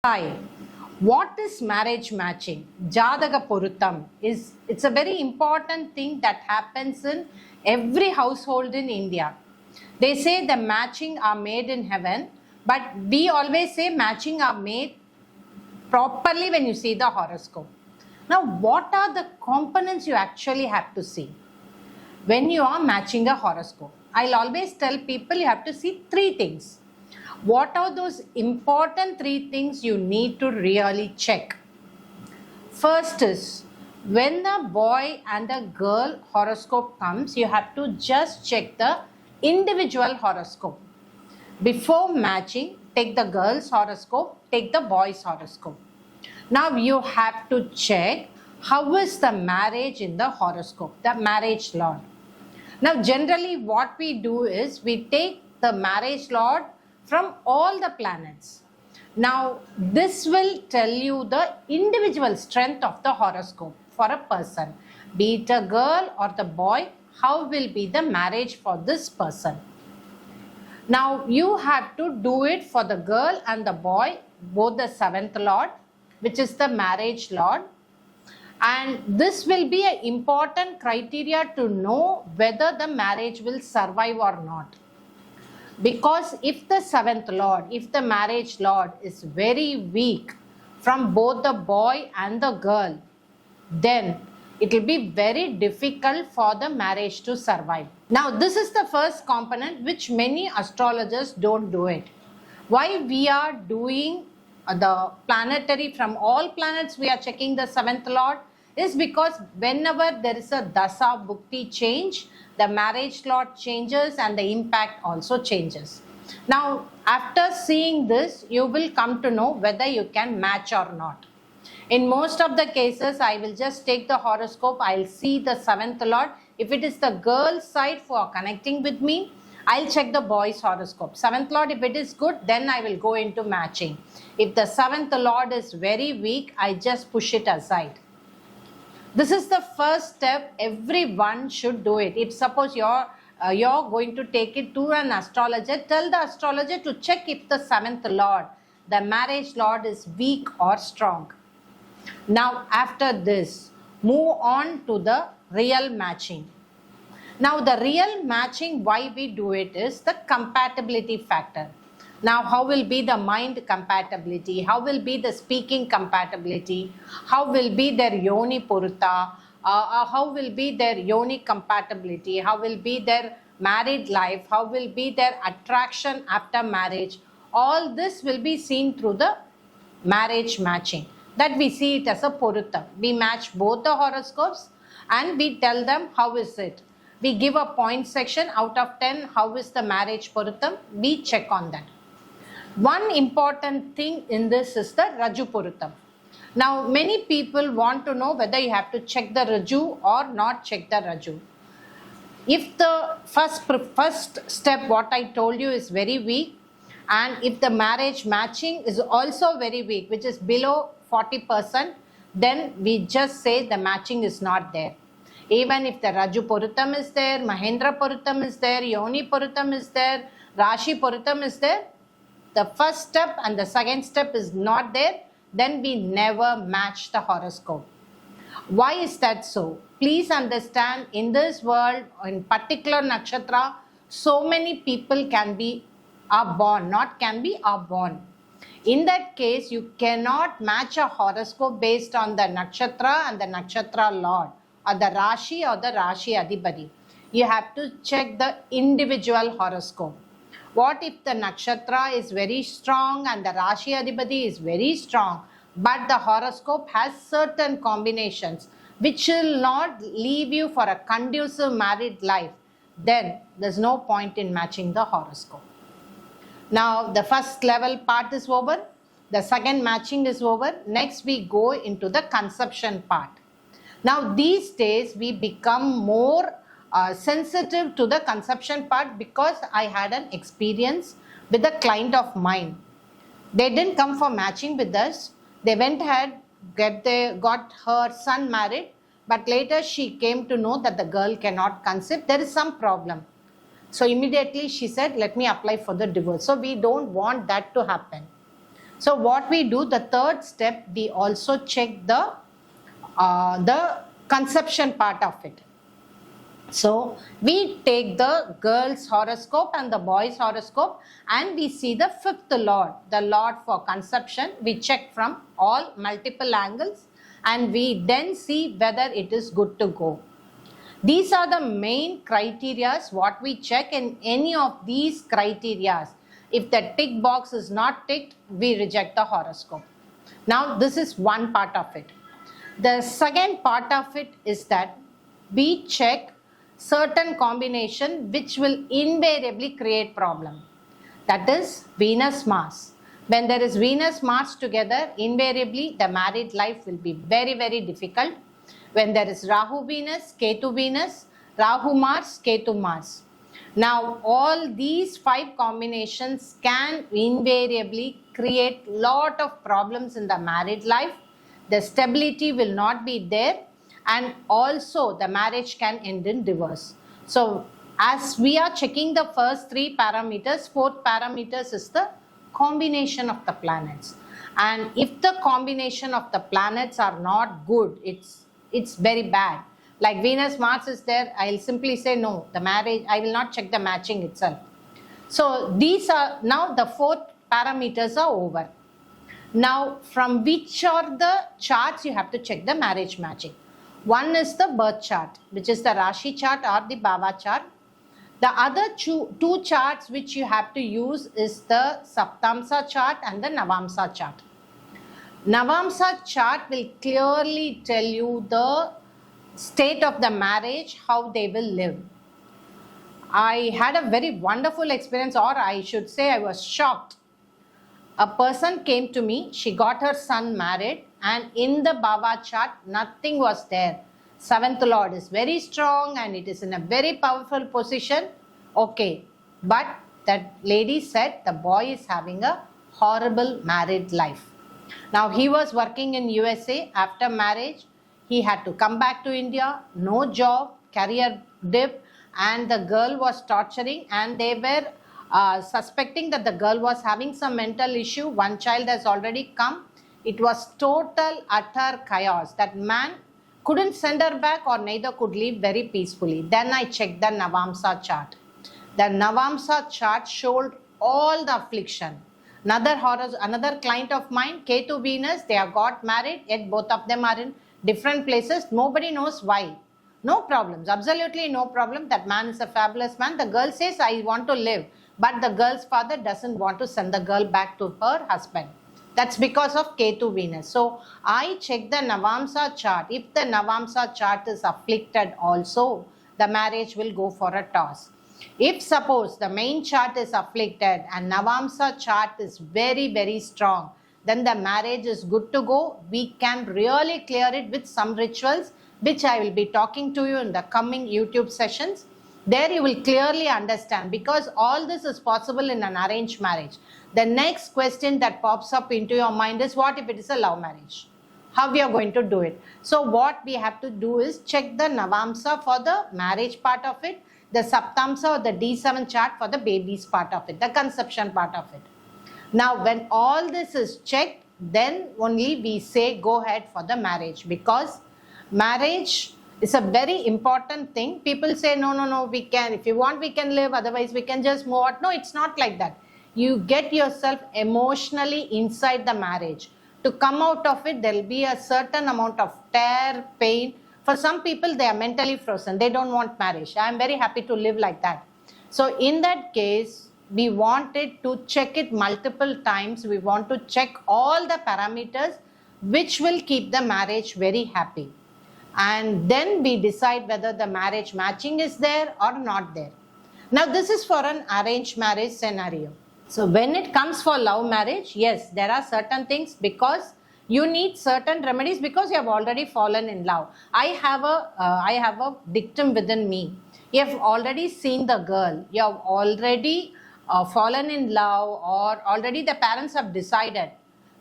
Hi, what is marriage matching? Jadaga Poruttam it's a very important thing that happens in every household in India. They say the matching are made in heaven, but we always say matching are made properly when you see the horoscope. Now, what are the components you actually have to see when you are matching a horoscope? I'll always tell people you have to see three things. What are those important three things you need to really check? First is, when the boy and the girl horoscope comes, you have to just check the individual horoscope. Before matching, take the girl's horoscope, take the boy's horoscope. Now you have to check how is the marriage in the horoscope, the marriage lord. Now generally what we do is we take the marriage lord from all the planets. Now this will tell you the individual strength of the horoscope for a person. Be it a girl or the boy, how will be the marriage for this person. Now you have to do it for the girl and the boy, both the seventh lord, which is the marriage lord. And this will be an important criteria to know whether the marriage will survive or not. Because if the seventh lord, if the marriage lord is very weak from both the boy and the girl, then it will be very difficult for the marriage to survive. Now this is the first component which many astrologers don't do it. Why we are doing the planetary, from all planets we are checking the seventh lord, is because whenever there is a dasa bhukti change, the marriage lord changes and the impact also changes. Now after seeing this, you will come to know whether you can match or not. In most of the cases, I will just take the horoscope, I'll see the seventh lord. If it is the girl's side for connecting with me, I'll check the boy's horoscope. Seventh lord, if it is good, then I will go into matching. If the seventh lord is very weak, I just push it aside. This is the first step. Everyone should do it. If suppose you're going to take it to an astrologer, tell the astrologer to check if the seventh lord, the marriage lord, is weak or strong. Now after this, move on to the real matching. Now the real matching, why we do it is the compatibility factor. Now how will be the mind compatibility? How will be the speaking compatibility? How will be their yoni purutta? How will be their yoni compatibility? How will be their married life? How will be their attraction after marriage? All this will be seen through the marriage matching. That we see it as a purutta. We match both the horoscopes and we tell them how is it. We give a point section out of 10, how is the marriage puruttam? We check on that. One important thing in this is the Raju Puruttam. Now many people want to know whether you have to check the Raju or not check the Raju. If the first step what I told you is very weak, and if the marriage matching is also very weak, which is below 40%, then we just say the matching is not there. Even if the Raju Puruttam is there, Mahendra Puruttam is there, Yoni Puruttam is there, Rashi Puruttam is there, the first step and the second step is not there, then we never match the horoscope. Why is that so? Please understand, in this world, in particular nakshatra, so many people are born. In that case, you cannot match a horoscope based on the nakshatra and the nakshatra lord, or the Rashi or the Rashi Adhipati. You have to check the individual horoscope. What if the nakshatra is very strong and the Rashi Adhipati is very strong, but the horoscope has certain combinations which will not leave you for a conducive married life? Then there's no point in matching the horoscope. Now the first level part is over. The second matching is over. Next we go into the conception part. Now these days we become more sensitive to the conception part because I had an experience with a client of mine. They didn't come for matching with us. They went ahead, got her son married, but later she came to know that the girl cannot conceive. There is some problem. So immediately she said, let me apply for the divorce. So we don't want that to happen. So what we do, the third step, we also check the conception part of it. So we take the girl's horoscope and the boy's horoscope and we see the fifth lord, the lord for conception. We check from all multiple angles and we then see whether it is good to go. These are the main criterias what we check. In any of these criterias, if the tick box is not ticked, we reject the horoscope. Now this is one part of it. The second part of it is that we check certain combination which will invariably create problem. That is Venus-Mars. When there is Venus-Mars together, invariably the married life will be very, very difficult. When there is Rahu-Venus, Ketu-Venus, Rahu-Mars, Ketu-Mars. Now all these 5 combinations can invariably create lot of problems in the married life. The stability will not be there and also the marriage can end in divorce. So as we are checking the first 3 parameters, 4th parameters is the combination of the planets. And if the combination of the planets are not good, it's very bad. Like Venus, Mars is there, I'll simply say no, the marriage, I will not check the matching itself. So these are, now the 4th parameters are over. Now from which are the charts you have to check the marriage matching? One is the birth chart, which is the Rashi chart or the Bhava chart. The other two charts which you have to use is the Saptamsa chart and the Navamsa chart. Navamsa chart will clearly tell you the state of the marriage, how they will live. I had a very wonderful experience, or I should say I was shocked. A person came to me, she got her son married, and in the Bhava chart, nothing was there. 7th Lord is very strong and it is in a very powerful position. Okay, but that lady said the boy is having a horrible married life. Now he was working in USA after marriage. He had to come back to India, no job, career dip, and the girl was torturing and they were suspecting that the girl was having some mental issue. One child has already come. It was total, utter chaos. That man couldn't send her back or neither could live very peacefully. Then I checked the Navamsa chart. The Navamsa chart showed all the affliction. Another client of mine, Ketu Venus, they have got married, yet both of them are in different places. Nobody knows why. No problems, absolutely no problem. That man is a fabulous man. The girl says, I want to live. But the girl's father doesn't want to send the girl back to her husband. That's because of Ketu Venus. So I check the Navamsa chart. If the Navamsa chart is afflicted also, the marriage will go for a toss. If suppose the main chart is afflicted and Navamsa chart is very, very strong, then the marriage is good to go. We can really clear it with some rituals, which I will be talking to you in the coming YouTube sessions. There you will clearly understand, because all this is possible in an arranged marriage. The next question that pops up into your mind is, what if it is a love marriage? How we are going to do it? So what we have to do is check the Navamsa for the marriage part of it, the Saptamsa or the D7 chart for the baby's part of it, the conception part of it. Now when all this is checked, then only we say go ahead for the marriage, because marriage is a very important thing. People say, no, we can, if you want we can live, otherwise we can just move out. No, it's not like that. You get yourself emotionally inside the marriage. To come out of it, there will be a certain amount of tear, pain. For some people, they are mentally frozen. They don't want marriage. I am very happy to live like that. So in that case, we wanted to check it multiple times. We want to check all the parameters which will keep the marriage very happy. And then we decide whether the marriage matching is there or not there. Now this is for an arranged marriage scenario. So when it comes for love marriage, yes, there are certain things, because you need certain remedies because you have already fallen in love. I have a dictum within me. You have already seen the girl, you have already fallen in love, or already the parents have decided,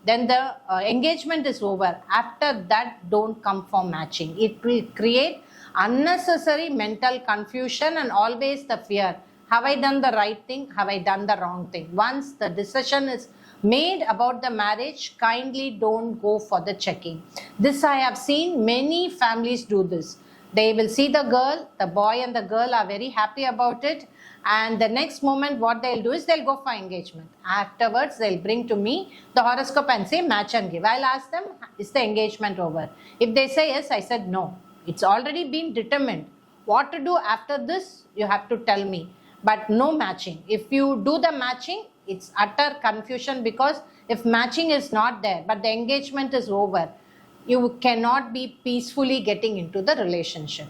then the engagement is over. After that, don't come for matching. It will create unnecessary mental confusion and always the fear. Have I done the right thing? Have I done the wrong thing? Once the decision is made about the marriage, kindly don't go for the checking. This I have seen many families do this. They will see the girl, the boy and the girl are very happy about it, and the next moment what they'll do is they'll go for engagement. Afterwards they'll bring to me the horoscope and say match and give. I'll ask them, is the engagement over? If they say yes, I said no, it's already been determined. What to do after this, you have to tell me, but no matching. If you do the matching, it's utter confusion, because if matching is not there but the engagement is over, you cannot be peacefully getting into the relationship.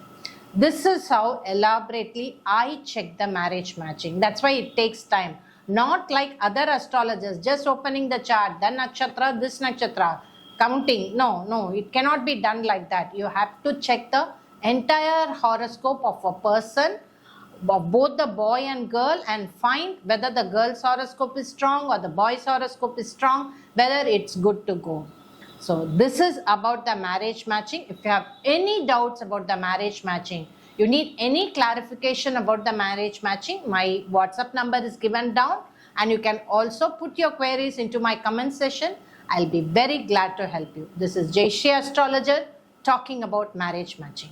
This is how elaborately I check the marriage matching. That's why it takes time. Not like other astrologers, just opening the chart, the nakshatra, this nakshatra, counting. No, it cannot be done like that. You have to check the entire horoscope of a person, of both the boy and girl, and find whether the girl's horoscope is strong or the boy's horoscope is strong, whether it's good to go. So this is about the marriage matching. If you have any doubts about the marriage matching, you need any clarification about the marriage matching, my WhatsApp number is given down, and you can also put your queries into my comment section. I'll be very glad to help you. This is Jayashree Astrologer talking about marriage matching.